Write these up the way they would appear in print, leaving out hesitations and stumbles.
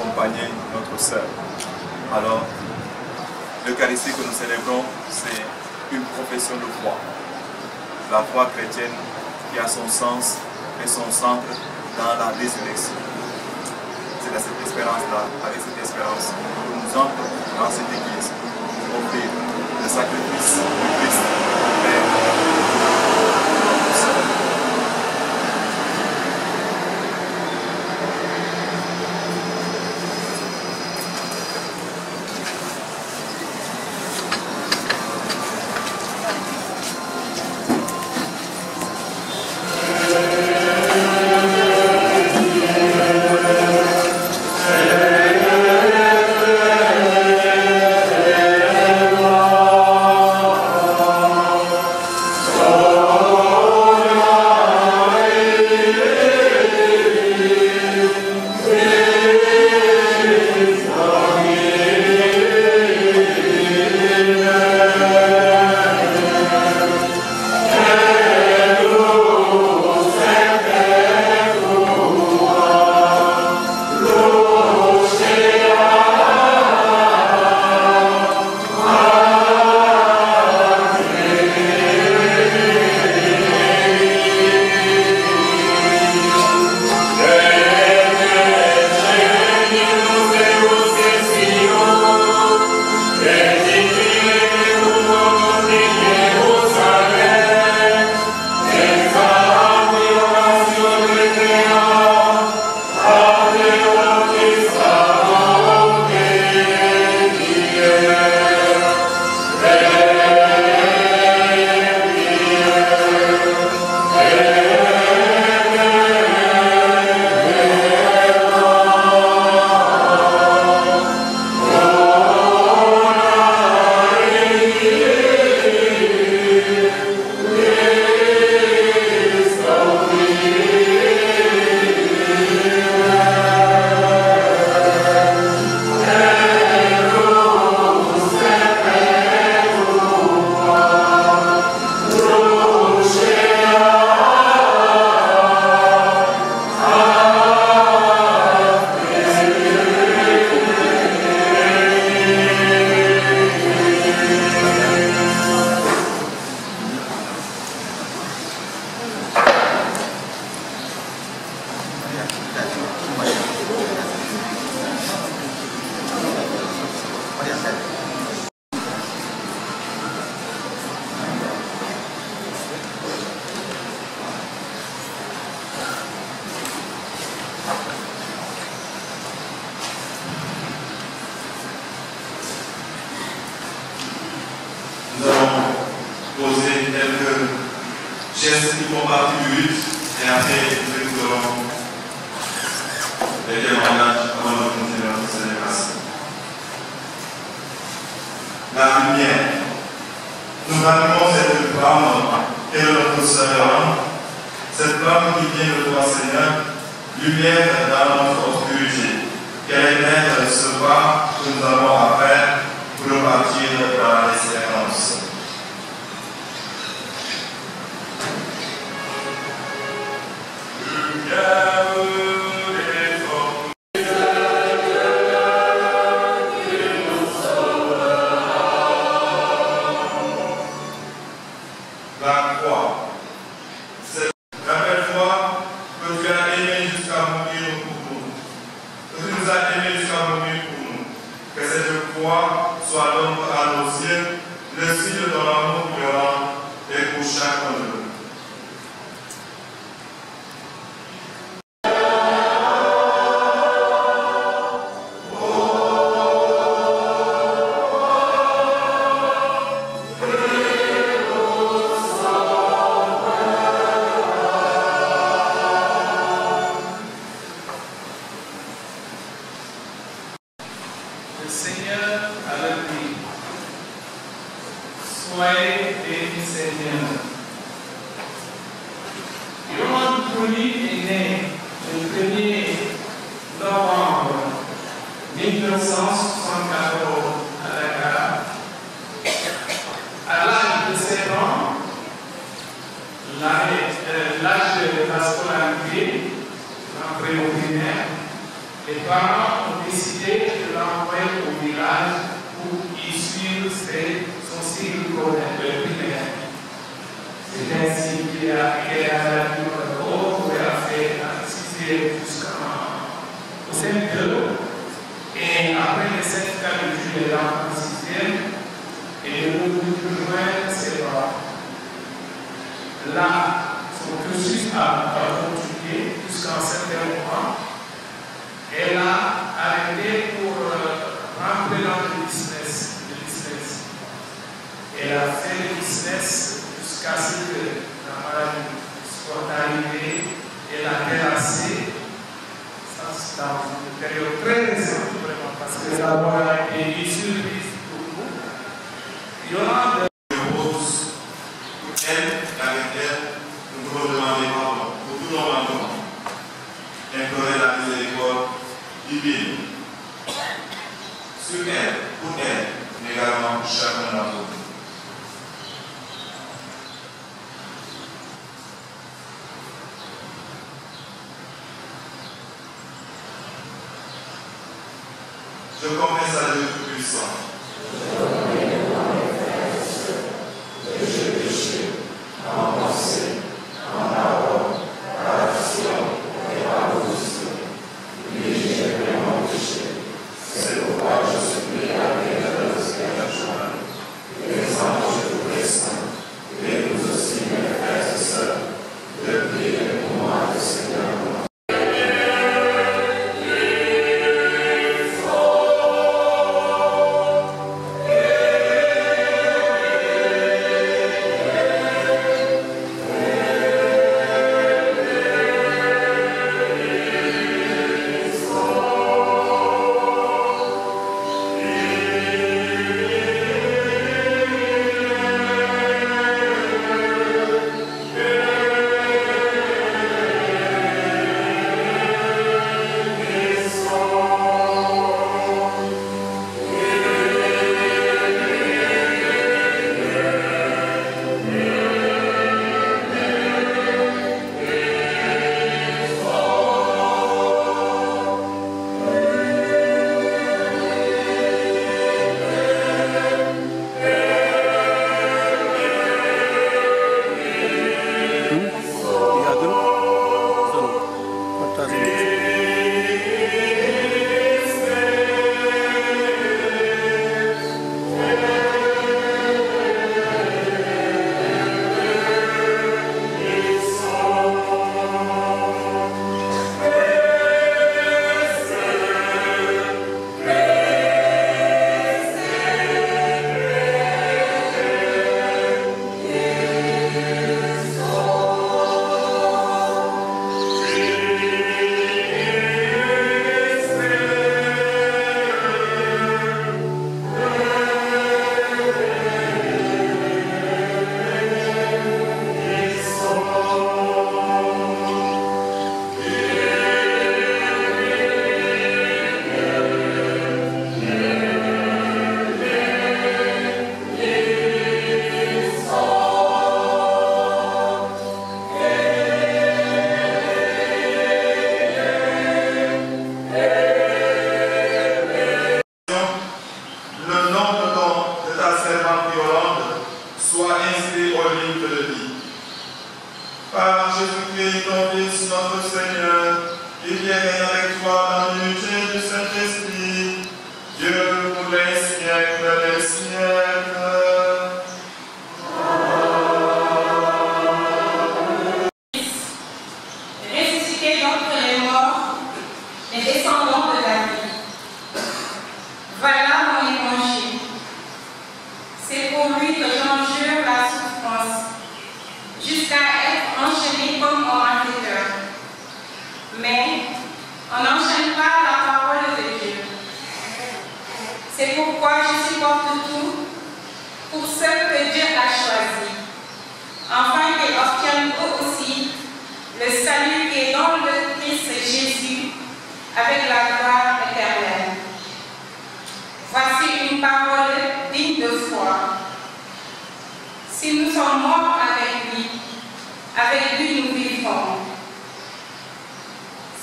accompagner notre sœur. Alors, l'Eucharistie que nous célébrons, c'est une profession de foi. La foi chrétienne qui a son sens et son centre dans la résurrection. C'est à cette espérance-là, avec cette espérance, que nous entrons dans cette église pour offrir le sacrifice du Christ, Père, notre Sœur. Nous allons poser quelques gestes qui font partie du rite et après nous écouterons les témoignages avant de continuer notre célébration. La lumière. Nous rallumons cette flamme et notre Seigneur, cette flamme qui vient de toi, Seigneur, lumière dans notre obscurité. Quel est ce pas que nous avons à faire pour repartir dans l'espérance? La croix. Rappelle-toi que tu as aimé jusqu'à mourir pour nous. Que tu nous as aimés jusqu'à mourir pour nous. Que cette croix soit donc à nos yeux le signe de ton amour violent et pour chacun de nous. Le Seigneur a le dit, soyez bénis, Seigneur. Johan Truly est né le 1er novembre 1974 à Dakar. À l'âge de 7 ans, l'âge de la scolarité, l'entrée au primaire, les parents ont décidé de l'envoyer au village pour y suivre son cycle primaire. C'est ainsi qu'il a été à la où il a fait la 6e jusqu'au CM2. Et après les 7 cas de Dieu, il est dans le 6e. Et le plus loin, c'est là, son cursus a continué jusqu'à un certain moment. Elle a arrêté pour rentrer dans le business. Elle a fait le business jusqu'à ce que la maladie soit arrivée. Elle a terrassé. Ça, c'est dans une période très récente, vraiment, parce que ça a été une surprise pour nous. Il y aura de elle, avec elle, nous pouvons demander pardon pour tout nos manquements, implorer la miséricorde divine sur elle, pour elle, mais également pour chacun d'entre nous. Je confesse à Dieu Tout-Puissant.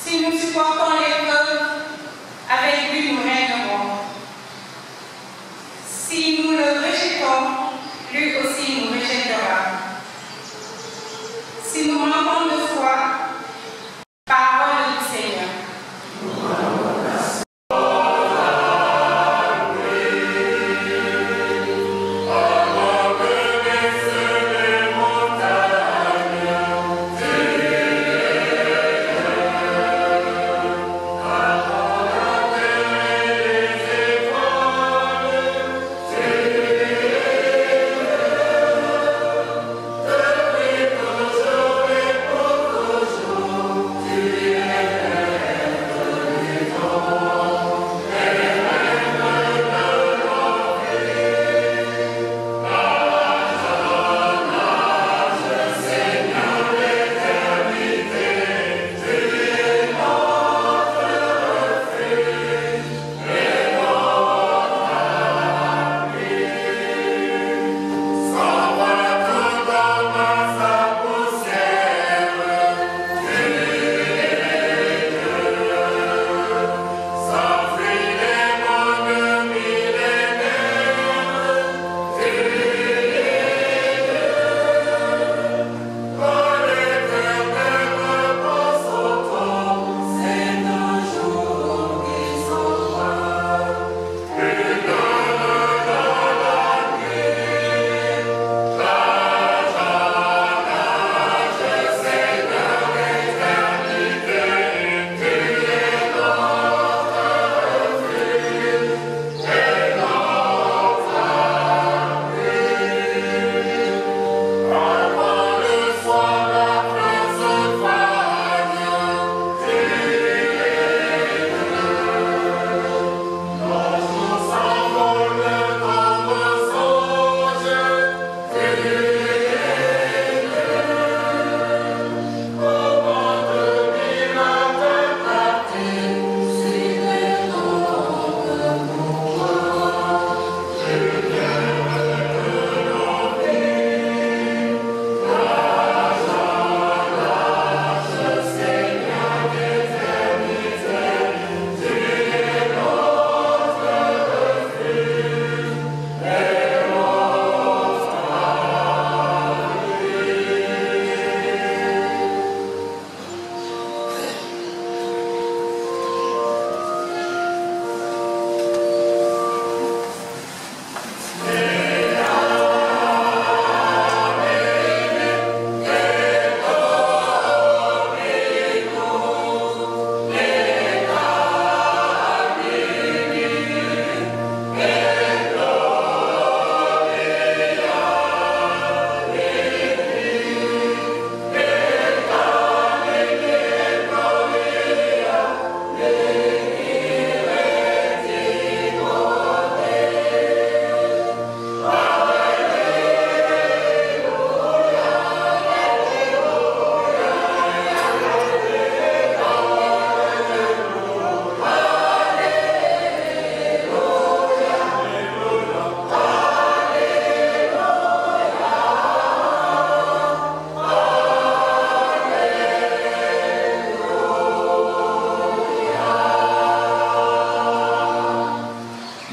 Si nous supportons l'épreuve, avec lui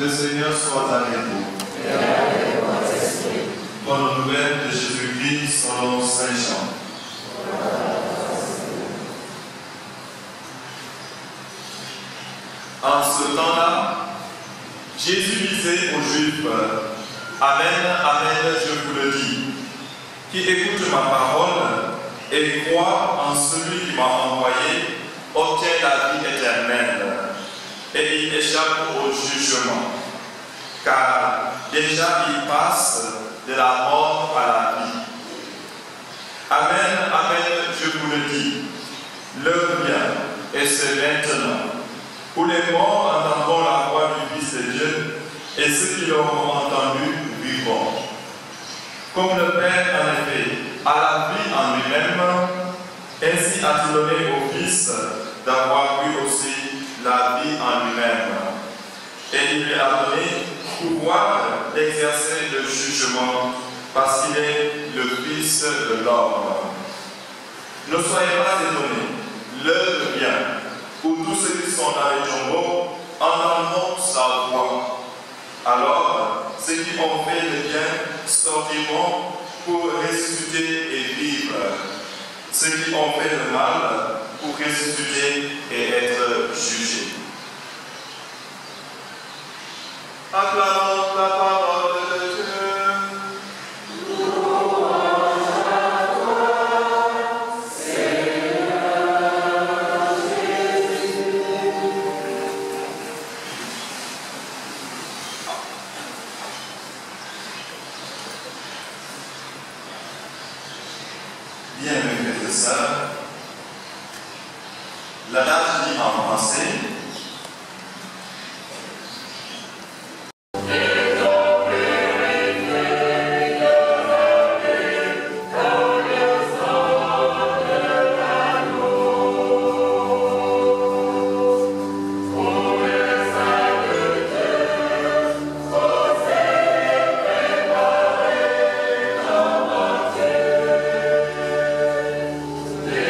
le Seigneur soit avec vous. Bonne nouvelle de Jésus-Christ selon Saint Jean. En ce temps-là, Jésus disait aux Juifs, Amen, Amen, je vous le dis, qui écoute ma parole et croit en celui qui m'a envoyé, obtient la vie éternelle et il échappe au jugement, car déjà il passe de la mort à la vie. Amen, Amen, je vous le dis, l'heure vient, et c'est maintenant, où les morts entendront la voix du Fils de Dieu, et ceux qui l'auront entendu vivront. Comme le Père, en effet, a la vie en lui-même, ainsi a-t-il donné au Fils d'avoir eu aussi la vie en lui-même. Et il lui a donné pouvoir d'exercer le jugement, parce qu'il est le Fils de l'homme. Ne soyez pas étonnés, l'heure vient où tous ceux qui sont dans les tombeaux entendront sa voix. Alors, ceux qui ont fait le bien sortiront pour ressusciter et vivre. Ceux qui ont fait le mal pour ressusciter et être jugés. Acclamons la parole de Dieu. Bien, mes frères et sœurs, l'adage dit en français, Yeah.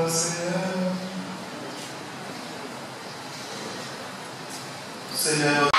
notre Seigneur. Seigneur.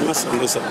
Merci.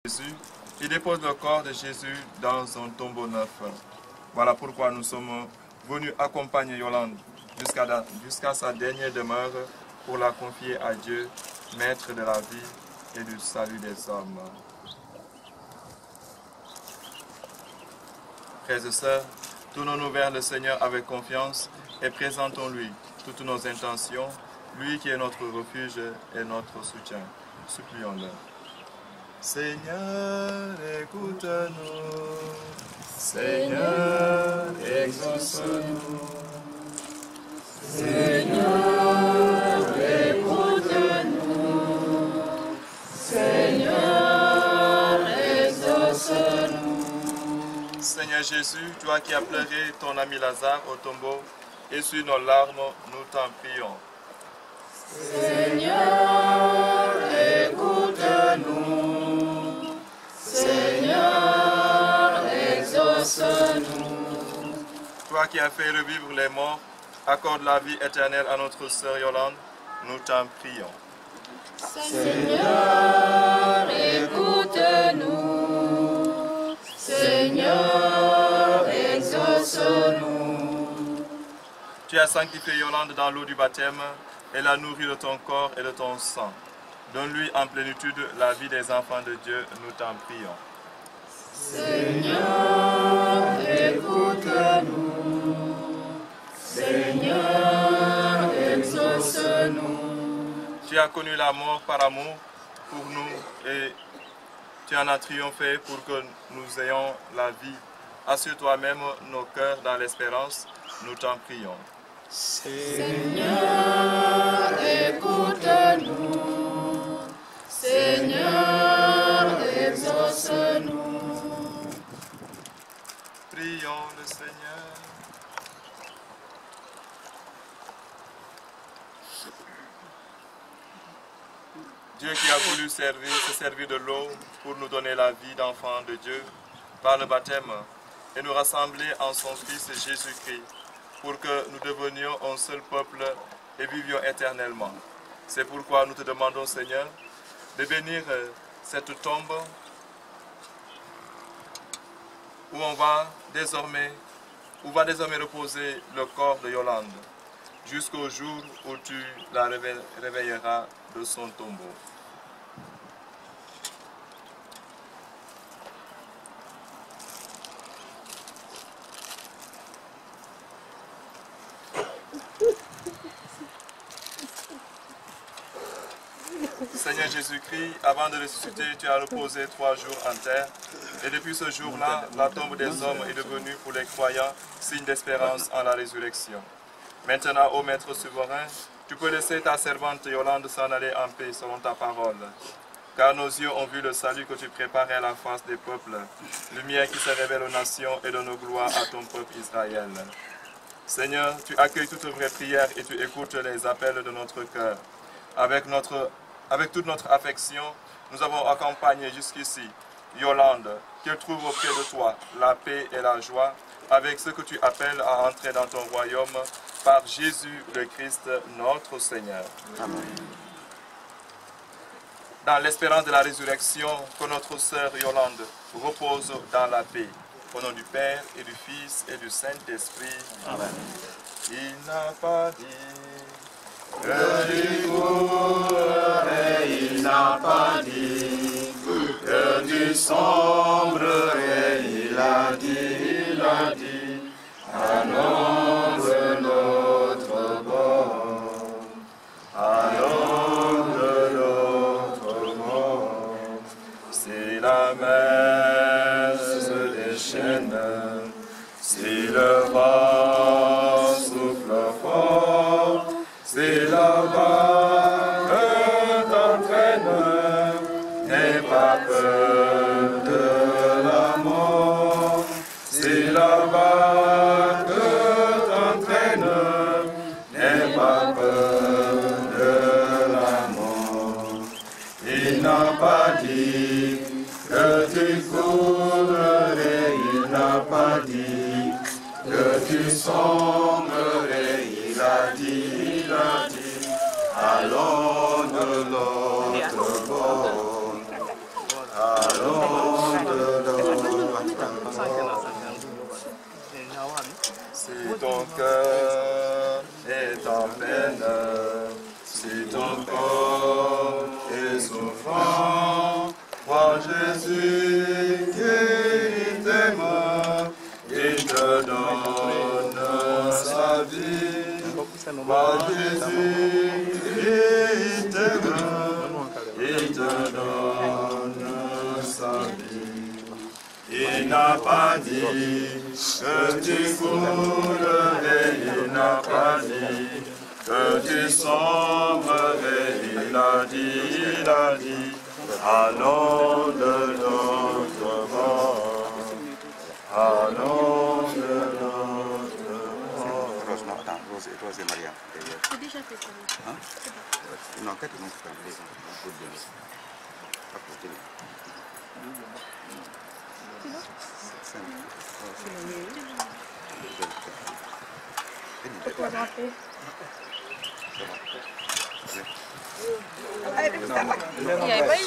Jésus Il dépose le corps de Jésus dans un tombeau neuf. Voilà pourquoi nous sommes venus accompagner Yolande jusqu'à sa dernière demeure pour la confier à Dieu, maître de la vie et du salut des hommes. Frères et sœurs, tournons-nous vers le Seigneur avec confiance et présentons-lui toutes nos intentions, lui qui est notre refuge et notre soutien. Supplions-le. Seigneur, écoute-nous. Seigneur, exauce-nous. Seigneur, écoute-nous. Seigneur, exauce-nous. Seigneur Jésus, toi qui as pleuré ton ami Lazare au tombeau, essuie nos larmes, nous t'en prions. Seigneur, écoute-nous. Seigneur, exauce-nous. Toi qui as fait revivre les morts, accorde la vie éternelle à notre sœur Yolande, nous t'en prions. Seigneur, écoute-nous. Seigneur, exauce-nous. Tu as sanctifié Yolande dans l'eau du baptême et la nourri de ton corps et de ton sang. Donne-lui en plénitude la vie des enfants de Dieu, nous t'en prions. Seigneur, écoute-nous. Seigneur, exauce-nous. Tu as connu la mort par amour pour nous et tu en as triomphé pour que nous ayons la vie. Assure toi-même nos cœurs dans l'espérance, nous t'en prions. Seigneur, écoute-nous. Seigneur, exauce-nous. Prions le Seigneur. Dieu qui a voulu se servir de l'eau pour nous donner la vie d'enfants de Dieu par le baptême et nous rassembler en son Fils Jésus-Christ pour que nous devenions un seul peuple et vivions éternellement. C'est pourquoi nous te demandons, Seigneur, de bénir cette tombe où va désormais reposer le corps de Yolande jusqu'au jour où tu la réveilleras de son tombeau. Seigneur Jésus-Christ, avant de ressusciter, tu as reposé 3 jours en terre. Et depuis ce jour-là, la tombe des hommes est devenue pour les croyants signe d'espérance en la résurrection. Maintenant, ô Maître souverain, tu peux laisser ta servante Yolande s'en aller en paix selon ta parole. Car nos yeux ont vu le salut que tu préparais à la face des peuples, lumière qui se révèle aux nations et donne gloire à ton peuple Israël. Seigneur, tu accueilles toutes vraies prières et tu écoutes les appels de notre cœur. Avec toute notre affection, nous avons accompagné jusqu'ici Yolande, qu'elle trouve auprès de toi la paix et la joie, avec ce que tu appelles à entrer dans ton royaume par Jésus le Christ, notre Seigneur. Amen. Dans l'espérance de la résurrection, que notre sœur Yolande repose dans la paix. Au nom du Père et du Fils et du Saint-Esprit. Amen. Il n'a pas dit que tu courrais, il n'a pas dit que tu sombrerais, il a dit, annonce notre bord, annonce notre bord, si la mer se déchaîne, si le vent souffle fort, si la barque t'entraîne, n'aie pas peur de la mort. Si la barque t'entraîne, n'aie pas peur de la mort. Il n'a pas dit que tu courrais, il n'a pas dit que tu sombrerais, il a dit, allons de l'autre bord, allons de il t'aime, il te donne sa vie. Moi Jésus, il t'aime, il te donne sa vie. Il n'a pas dit que tu coulerais, il n'a pas dit que tu sombrerais, il a dit, allons de notre mort, allons de notre mort. Rose, non, attends, Rose et Mariam. J'ai déjà fait ça. Hein? Non, peut-être non, c'est pas Pourquoi je rappelle? Il n'y avait pas eu.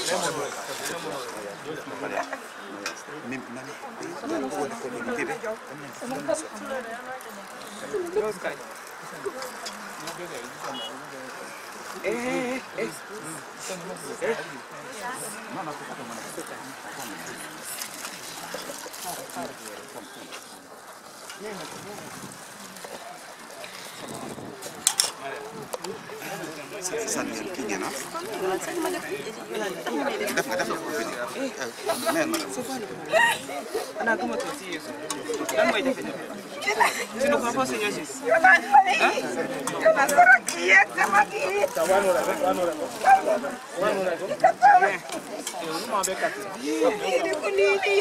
sànni kii ngeen ah. def nga ko fi meen ma ana kuma to ci yesu dan mai tafi ci no ko se yesu kana sarki ya tamaki wanu ra no ma be ka ni kunini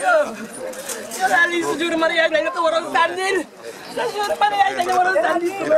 yo dali sujur Maria dañu ko waron sandil sujur Maria dañu waron sandil